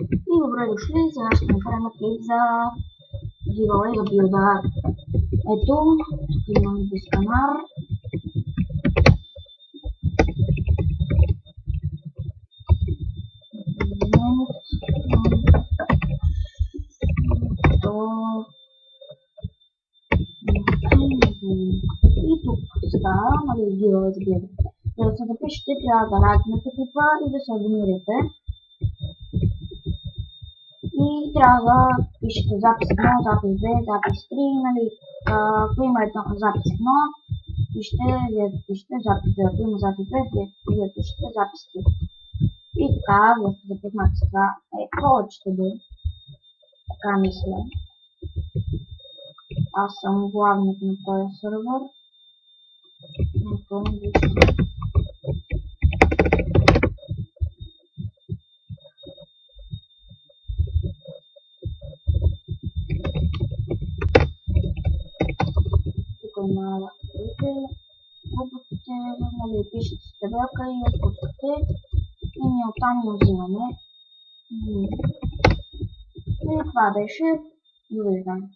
И добре дошли, сега ще направим клип за giveaway за билда. Ето, имам дисканар. И тук сега, giveaway за билда. За да се запишете, трябва да лайкнете клипа и да се абонирате. И трябва да пишете запис 1, запис 2, запис 3, нали, ако има запис 1, вие пишете запис 2, ако има запис 2, вие пишете запис 3. И така, вие сте запознати с това, повечето да, така мисля. Аз съм главният на този сервер. Тук има глупостите, нали, пишете с табелка и отпускате и ние оттам го взимаме. И това беше. Довиждане.